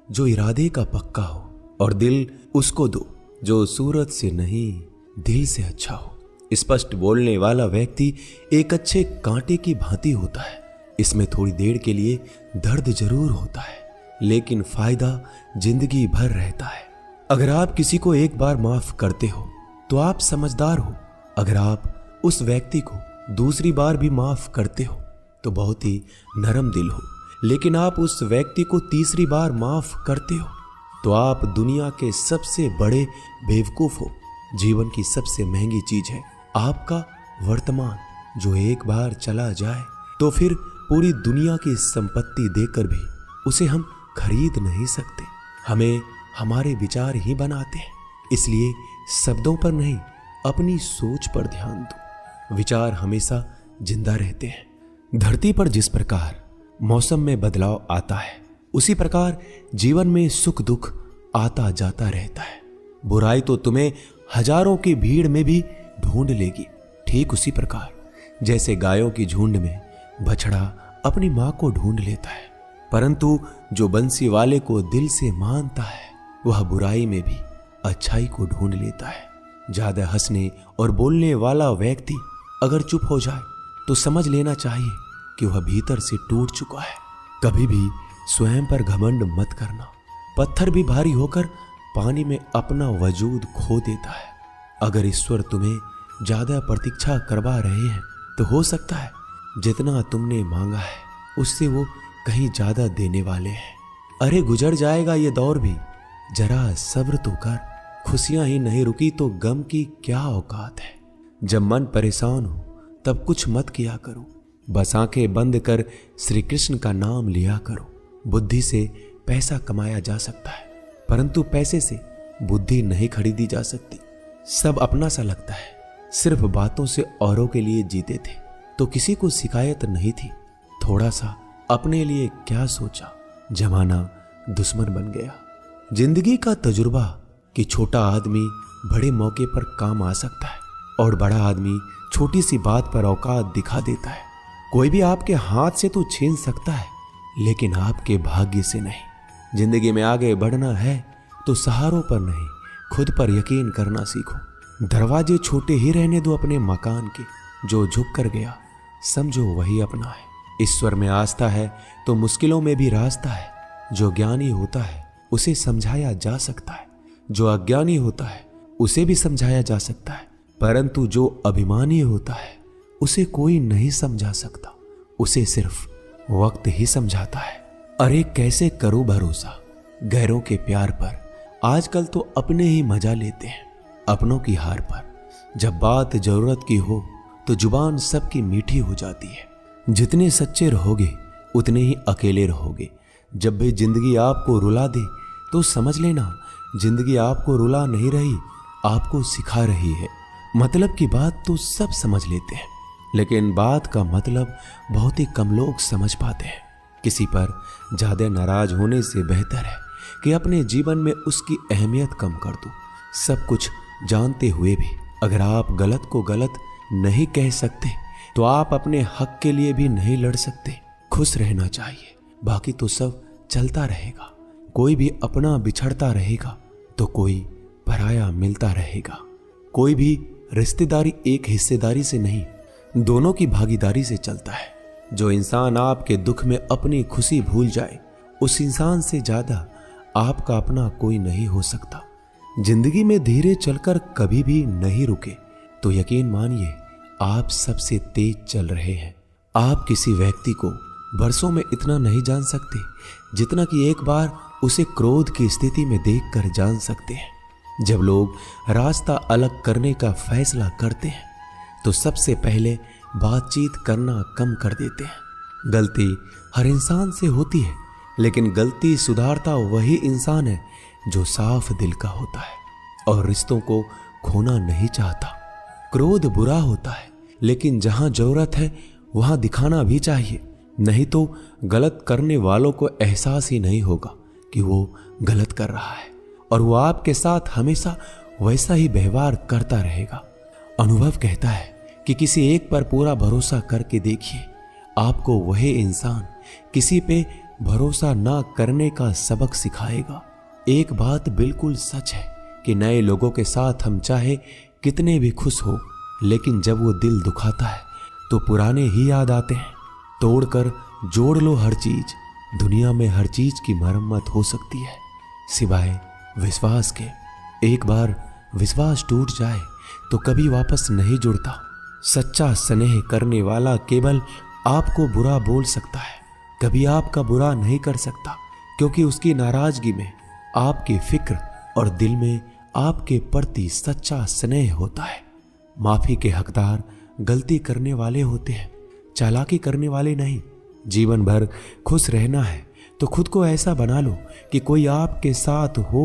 जो इरादे का पक्का हो, और दिल उसको दो जो सूरत से नहीं दिल से अच्छा हो। स्पष्ट बोलने वाला व्यक्ति एक अच्छे कांटे की भांति होता है। इसमें थोड़ी देर के लिए दर्द जरूर होता है, लेकिन फायदा जिंदगी भर रहता है। अगर आप किसी को एक बार माफ करते हो तो आप समझदार हो। अगर आप उस व्यक्ति को दूसरी बार भी माफ करते हो तो बहुत ही नरम दिल हो। लेकिन आप उस व्यक्ति को तीसरी बार माफ करते हो तो आप दुनिया के सबसे बड़े बेवकूफ हो। जीवन की सबसे महंगी चीज है आपका वर्तमान, जो एक बार चला जाए तो फिर पूरी दुनिया की संपत्ति देकर भी उसे हम खरीद नहीं सकते। हमें हमारे विचार ही बनाते हैं, इसलिए शब्दों पर नहीं अपनी सोच पर ध्यान दो। विचार हमेशा जिंदा रहते हैं। धरती पर जिस प्रकार मौसम में बदलाव आता है, उसी प्रकार जीवन में सुख दुख आता जाता रहता है। बुराई तो तुम्हें हजारों की भीड़ में भी ढूंढ लेगी। ठीक उसी प्रकार जैसे गायों की झुंड में बछड़ा अपनी मां को ढूंढ लेता है, परंतु जो बंसी वाले को दिल से मानता है वह बुराई में भी अच्छाई को ढूंढ लेता है। ज्यादा हंसने और बोलने वाला व्यक्ति अगर चुप हो जाए तो समझ लेना चाहिए कि वह भीतर से टूट चुका है। कभी भी स्वयं पर घमंड मत करना। पत्थर भी भारी होकर पानी में अपना वजूद खो देता है। अगर ईश्वर तुम्हें ज्यादा प्रतीक्षा करवा रहे हैं तो हो सकता है जितना तुमने मांगा है उससे वो कहीं ज्यादा देने वाले हैं। अरे गुजर जाएगा ये दौर भी, जरा सब्र तो कर। खुशियां ही नहीं रुकी तो गम की क्या औकात है। जब मन परेशान हो तब कुछ मत किया करो, बस आंखें बंद कर श्री कृष्ण का नाम लिया करो। बुद्धि से पैसा कमाया जा सकता है, परंतु पैसे से बुद्धि नहीं खरीदी जा सकती। सब अपना सा लगता है। सिर्फ बातों से औरों के लिए जीते थे तो किसी को शिकायत नहीं थी। थोड़ा सा अपने लिए क्या सोचा, जमाना दुश्मन बन गया। जिंदगी का तजुर्बा कि छोटा आदमी बड़े मौके पर काम आ सकता है और बड़ा आदमी छोटी सी बात पर औकात दिखा देता है। कोई भी आपके हाथ से तो छीन सकता है, लेकिन आपके भाग्य से नहीं। जिंदगी में आगे बढ़ना है तो सहारों पर नहीं, खुद पर यकीन करना सीखो। दरवाजे छोटे ही रहने दो अपने मकान के। जो झुक कर गया समझो वही अपना है। ईश्वर में आस्था है तो मुश्किलों में भी रास्ता है। जो ज्ञानी होता है उसे समझाया जा सकता है, जो अज्ञानी होता है उसे भी समझाया जा सकता है, परंतु जो अभिमानी होता है उसे कोई नहीं समझा सकता। उसे सिर्फ वक्त ही समझाता है। अरे कैसे करो भरोसा गैरों के प्यार पर। आजकल तो अपने ही मजा लेते हैं अपनों की हार पर। जब बात जरूरत की हो तो जुबान सबकी मीठी हो जाती है। जितने सच्चे रहोगे उतने ही अकेले रहोगे। जब भी जिंदगी आपको रुला दे तो समझ लेना जिंदगी आपको रुला नहीं रही, आपको सिखा रही है। मतलब की बात तो सब समझ लेते हैं, लेकिन बात का मतलब बहुत ही कम लोग समझ पाते हैं। किसी पर ज्यादा नाराज होने से बेहतर है कि अपने जीवन में उसकी अहमियत कम कर दो। सब कुछ जानते हुए भी अगर आप गलत को गलत नहीं कह सकते तो आप अपने हक के लिए भी नहीं लड़ सकते। खुश रहना चाहिए, बाकी तो सब चलता रहेगा। कोई भी अपना बिछड़ता रहेगा तो कोई पराया मिलता रहेगा। कोई भी रिश्तेदारी एक हिस्सेदारी से नहीं, दोनों की भागीदारी से चलता है। जो इंसान आपके दुख में अपनी खुशी भूल जाए, उस इंसान से ज्यादा आपका अपना कोई नहीं हो सकता। जिंदगी में धीरे चलकर कभी भी नहीं रुके तो यकीन मानिए आप सबसे तेज चल रहे हैं। आप किसी व्यक्ति को बरसों में इतना नहीं जान सकते जितना कि एक बार उसे क्रोध की स्थिति में देखकर जान सकते हैं। जब लोग रास्ता अलग करने का फैसला करते हैं तो सबसे पहले बातचीत करना कम कर देते हैं। गलती हर इंसान से होती है, लेकिन गलती सुधारता वही इंसान है जो साफ दिल का होता है और रिश्तों को खोना नहीं चाहता। क्रोध बुरा होता है, लेकिन जहां जरूरत है वहां दिखाना भी चाहिए, नहीं तो गलत करने वालों को एहसास ही नहीं होगा कि वो गलत कर रहा है और वो आपके साथ हमेशा वैसा ही व्यवहार करता रहेगा। अनुभव कहता है कि किसी एक पर पूरा भरोसा करके देखिए, आपको वही इंसान किसी पे भरोसा ना करने का सबक सिखाएगा। एक बात बिल्कुल सच है कि नए लोगों के साथ हम चाहे कितने भी खुश हो, लेकिन जब वो दिल दुखाता है तो पुराने ही याद आते हैं। तोड़कर जोड़ लो हर चीज, दुनिया में हर चीज की मरम्मत हो सकती है सिवाय विश्वास के। एक बार विश्वास टूट जाए तो कभी वापस नहीं जुड़ता। सच्चा स्नेह करने वाला केवल आपको बुरा बोल सकता है, कभी आपका बुरा नहीं कर सकता, क्योंकि उसकी नाराजगी में आपकी फिक्र और दिल में आपके प्रति सच्चा स्नेह होता है। माफी के हकदार गलती करने वाले होते हैं, चालाकी करने वाले नहीं। जीवन भर खुश रहना है तो खुद को ऐसा बना लो कि कोई आपके साथ हो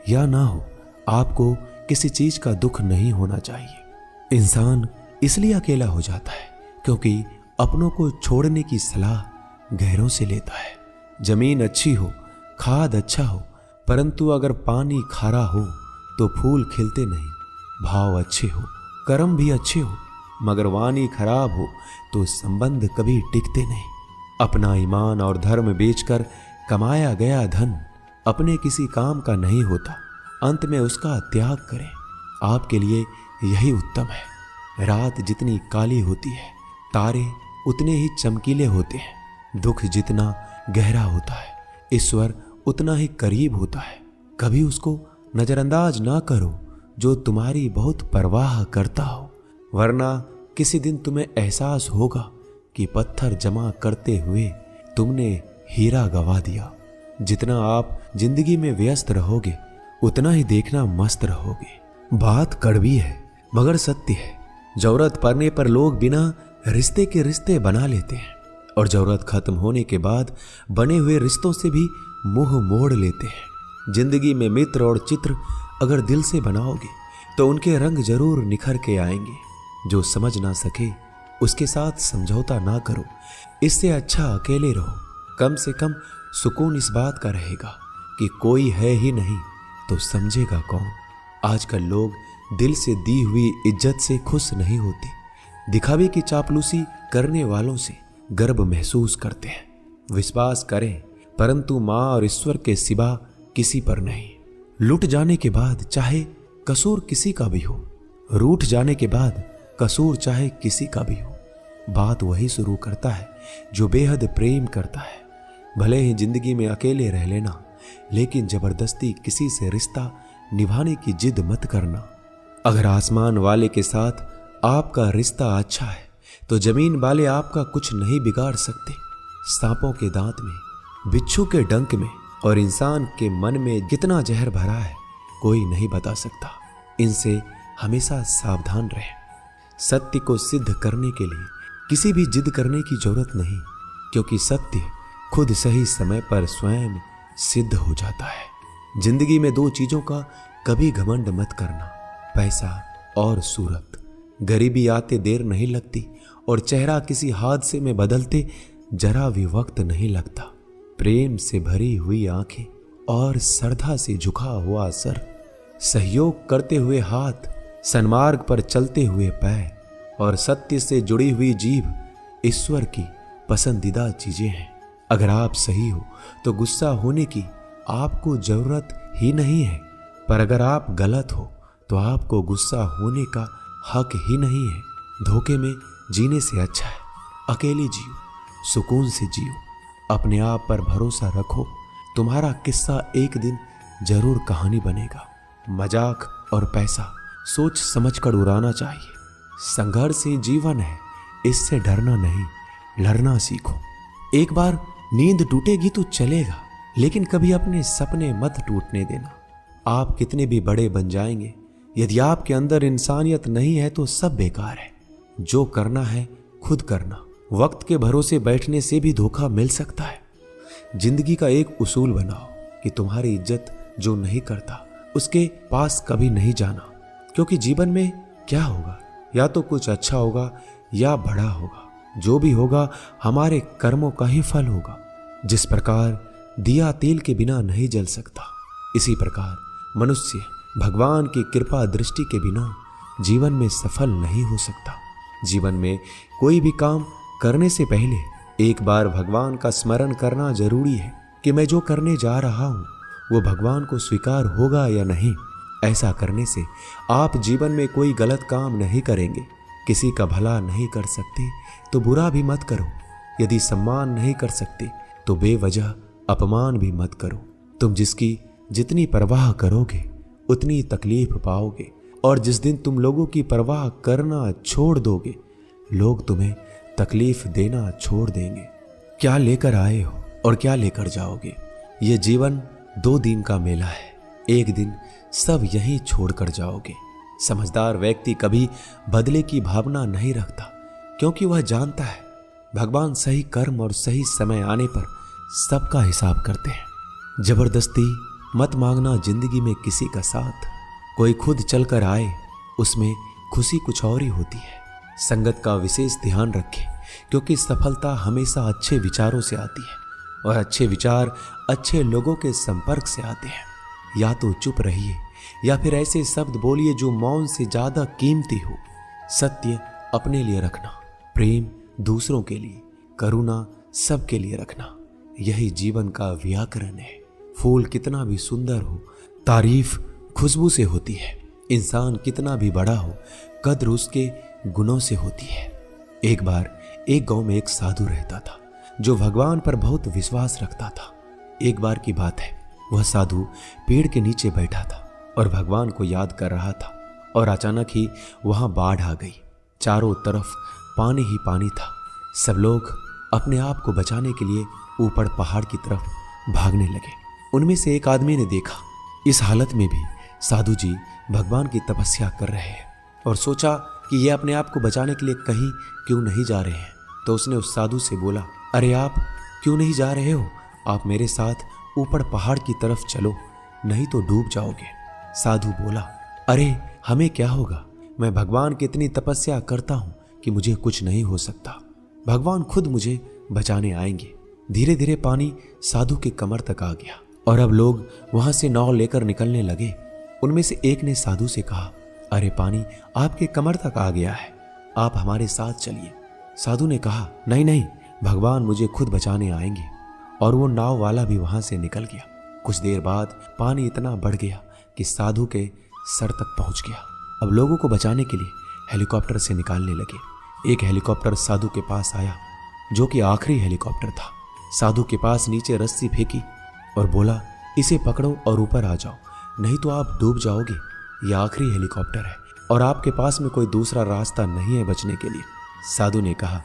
या ना हो, आपको किसी चीज का दुख नहीं होना चाहिए। इंसान इसलिए अकेला हो जाता है क्योंकि अपनों को छोड़ने की सलाह गैरों से लेता है। जमीन अच्छी हो, खाद अच्छा हो, परंतु अगर पानी खारा हो तो फूल खिलते नहीं। भाव अच्छे हो, कर्म भी अच्छे हो, मगर वाणी खराब हो तो संबंध कभी टिकते नहीं। अपना ईमान और धर्म बेचकर कमाया गया धन अपने किसी काम का नहीं होता, अंत में उसका त्याग करें। आपके लिए यही उत्तम है। रात जितनी काली होती है, तारे उतने ही चमकीले होते हैं। दुख जितना गहरा होता है, ईश्वर उतना ही करीब होता है। कभी उसको नजरअंदाज ना करो जो तुम्हारी बहुत परवाह करता हो, वरना किसी दिन तुम्हें एहसास होगा कि पत्थर जमा करते हुए तुमने हीरा गवा दिया। जितना आप जिंदगी में व्यस्त रहोगे उतना ही देखना मस्त रहोगे। बात कड़वी है मगर सत्य है। जरूरत पड़ने पर लोग बिना रिश्ते के रिश्ते बना लेते हैं और जरूरत खत्म होने के बाद बने हुए रिश्तों से भी मुंह मोड़ लेते हैं। जिंदगी में मित्र और चित्र अगर दिल से बनाओगे तो उनके रंग जरूर निखर के आएंगे। जो समझ ना सके उसके साथ समझौता ना करो, इससे अच्छा अकेले रहो। कम से कम सुकून इस बात का रहेगा कि कोई है ही नहीं तो समझेगा कौन। आजकल लोग दिल से दी हुई इज्जत से खुश नहीं होते, दिखावे की चापलूसी करने वालों से गर्व महसूस करते हैं। विश्वास करें परंतु मां और ईश्वर के सिवा किसी पर नहीं। लुट जाने के बाद चाहे कसूर किसी का भी हो, रूठ जाने के बाद कसूर चाहे किसी का भी हो, बात वही शुरू करता है जो बेहद प्रेम करता है। भले ही जिंदगी में अकेले रह लेना, लेकिन जबरदस्ती किसी से रिश्ता निभाने की जिद मत करना। अगर आसमान वाले के साथ आपका रिश्ता अच्छा है तो जमीन वाले आपका कुछ नहीं बिगाड़ सकते। सांपों के दांत में, बिच्छू के डंक में और इंसान के मन में कितना जहर भरा है कोई नहीं बता सकता। इनसे हमेशा सावधान रहें। सत्य को सिद्ध करने के लिए किसी भी जिद करने की जरूरत नहीं, क्योंकि सत्य खुद सही समय पर स्वयं सिद्ध हो जाता है। जिंदगी में दो चीजों का कभी घमंड मत करना, पैसा और सूरत। गरीबी आते देर नहीं लगती और चेहरा किसी हादसे में बदलते जरा भी वक्त नहीं लगता। प्रेम से भरी हुई आंखें और श्रद्धा से झुका हुआ सर, सहयोग करते हुए हाथ, सन्मार्ग पर चलते हुए पैर और सत्य से जुड़ी हुई जीभ ईश्वर की पसंदीदा चीजें हैं। अगर आप सही हो तो गुस्सा होने की आपको जरूरत ही नहीं है, पर अगर आप गलत हो तो आपको गुस्सा होने का हक ही नहीं है। धोखे में जीने से अच्छा है अकेले जियो, सुकून से जियो, अपने आप पर भरोसा रखो। तुम्हारा किस्सा एक दिन जरूर कहानी बनेगा। मजाक और पैसा सोच समझकर उड़ाना चाहिए। संघर्ष ही जीवन है, इससे डरना नहीं, लड़ना सीखो। एक बार नींद टूटेगी तो चलेगा, लेकिन कभी अपने सपने मत टूटने देना। आप कितने भी बड़े बन जाएंगे, यदि आपके अंदर इंसानियत नहीं है तो सब बेकार है। जो करना है खुद करना। वक्त के भरोसे बैठने से भी धोखा मिल सकता है। जिंदगी का एक उसूल बनाओ कि तुम्हारी इज्जत जो नहीं करता उसके पास कभी नहीं जाना, क्योंकि जीवन में क्या होगा, या तो कुछ अच्छा होगा या बड़ा होगा। जो भी होगा हमारे कर्मों का ही फल होगा। जिस प्रकार दिया तेल के बिना नहीं जल सकता, इसी प्रकार मनुष्य भगवान की कृपा दृष्टि के बिना जीवन में सफल नहीं हो सकता। जीवन में कोई भी काम करने से पहले एक बार भगवान का स्मरण करना जरूरी है कि मैं जो करने जा रहा हूं वो भगवान को स्वीकार होगा या नहीं। ऐसा करने से आप जीवन में कोई गलत काम नहीं करेंगे। किसी का भला नहीं कर सकते तो बुरा भी मत करो। यदि सम्मान नहीं कर सकते तो बेवजह अपमान भी मत करो। तुम जिसकी जितनी परवाह करोगे उतनी तकलीफ पाओगे, और जिस दिन तुम लोगों की परवाह करना छोड़ दोगे लोग तुम्हें तकलीफ देना छोड़ देंगे। क्या लेकर आए हो और क्या लेकर जाओगे? ये जीवन 2 दिन का मेला है। एक दिन सब यहीं छोड़कर जाओगे। समझदार व्यक्ति कभी बदले की भावना नहीं रखता, क्योंकि वह जानता है भगवान सही कर्म और सही समय आने पर सबका हिसाब करते हैं। जबरदस्ती मत मांगना जिंदगी में किसी का साथ। कोई खुद चलकर आए उसमें खुशी कुछ और ही होती है। संगत का विशेष ध्यान रखें, क्योंकि सफलता हमेशा अच्छे विचारों से आती है और अच्छे विचार अच्छे लोगों के संपर्क से आते हैं। या तो चुप रहिए या फिर ऐसे शब्द बोलिए जो मौन से ज्यादा कीमती हो। सत्य अपने लिए रखना, प्रेम दूसरों के लिए, करुणा सबके लिए रखना, यही जीवन का व्याकरण है। फूल कितना भी सुंदर हो, तारीफ खुशबू से होती है। इंसान कितना भी बड़ा हो, कद्र उसके गुणों से होती है। एक बार एक गांव में एक साधु रहता था जो भगवान पर बहुत विश्वास रखता था। एक बार की बात है, वह साधु पेड़ के नीचे बैठा था और भगवान को याद कर रहा था, और अचानक ही वहां बाढ़ आ गई। चारों तरफ पानी ही पानी था। सब लोग अपने आप को बचाने के लिए ऊपर पहाड़ की तरफ भागने लगे। उनमें से एक आदमी ने देखा इस हालत में भी साधु जी भगवान की तपस्या कर रहे हैं, और सोचा कि ये अपने आप को बचाने के लिए कहीं क्यों नहीं जा रहे हैं। तो उसने उस साधु से बोला, अरे आप क्यों नहीं जा रहे हो? आप मेरे साथ ऊपर पहाड़ की तरफ चलो, नहीं तो डूब जाओगे। साधु बोला, अरे हमें क्या होगा? मैं भगवान की इतनी तपस्या करता हूं कि मुझे कुछ नहीं हो सकता। भगवान खुद मुझे बचाने आएंगे। धीरे धीरे पानी साधु के कमर तक आ गया और अब लोग वहां से नाव लेकर निकलने लगे। उनमें से एक ने साधु से कहा, अरे पानी आपके कमर तक आ गया है, आप हमारे साथ चलिए। साधु ने कहा, नहीं नहीं, भगवान मुझे खुद बचाने आएंगे। और वो नाव वाला भी वहां से निकल गया। कुछ देर बाद पानी इतना बढ़ गया कि साधु के सर तक पहुंच गया। अब लोगों को बचाने के लिए हेलीकॉप्टर से निकालने लगे। एक हेलीकॉप्टर साधु के पास आया, जो कि आखिरी हेलीकॉप्टर था। साधु के पास नीचे रस्सी फेंकी और बोला, इसे पकड़ो और ऊपर आ जाओ, नहीं तो आप डूब जाओगे। यह आखिरी हेलीकॉप्टर है और आपके पास में कोई दूसरा रास्ता नहीं है बचने के लिए। साधु ने कहा,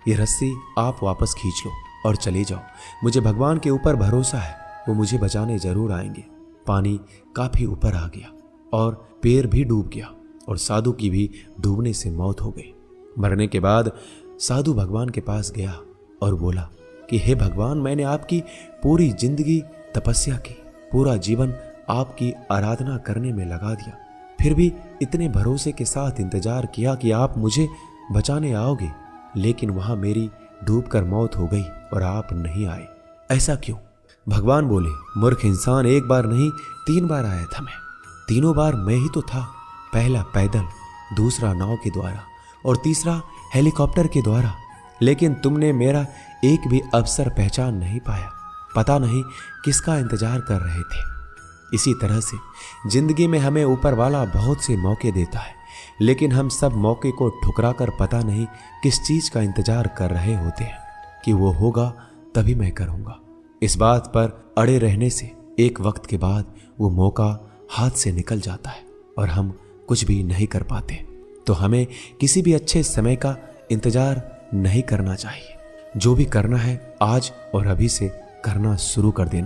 यह रस्सी आप वापस खींच लो और चले जाओ। मुझे भगवान के ऊपर भरोसा है, वो मुझे बचाने जरूर आएंगे। पानी काफी ऊपर आ गया और पैर भी डूब गया और साधु की भी डूबने से मौत हो गई। मरने के बाद साधु भगवान के पास गया और बोला कि हे भगवान, मैंने आपकी पूरी जिंदगी तपस्या की, पूरा जीवन आपकी आराधना करने में लगा दिया, फिर भी इतने भरोसे के साथ इंतजार किया कि आप मुझे बचाने आओगे, लेकिन वहां मेरी डूबकर मौत हो गई और आप नहीं आए। ऐसा क्यों? भगवान बोले, मूर्ख इंसान, एक बार नहीं 3 बार आया था मैं। तीनों बार मैं ही तो था। पहला पैदल, दूसरा नाव के द्वारा और तीसरा हेलीकॉप्टर के द्वारा, लेकिन तुमने मेरा एक भी अवसर पहचान नहीं पाया। पता नहीं किसका इंतजार कर रहे थे। इसी तरह से जिंदगी में हमें ऊपर वाला बहुत से मौके देता है, लेकिन हम सब मौके को ठुकराकर पता नहीं किस चीज का इंतजार कर रहे होते हैं कि वो होगा तभी मैं करूंगा। इस बात पर अड़े रहने से एक वक्त के बाद वो मौका हाथ से निकल जाता है और हम कुछ भी नहीं कर पाते। तो हमें किसी भी अच्छे समय का इंतजार नहीं करना चाहिए। जो भी करना है आज और अभी से करना शुरू कर देना।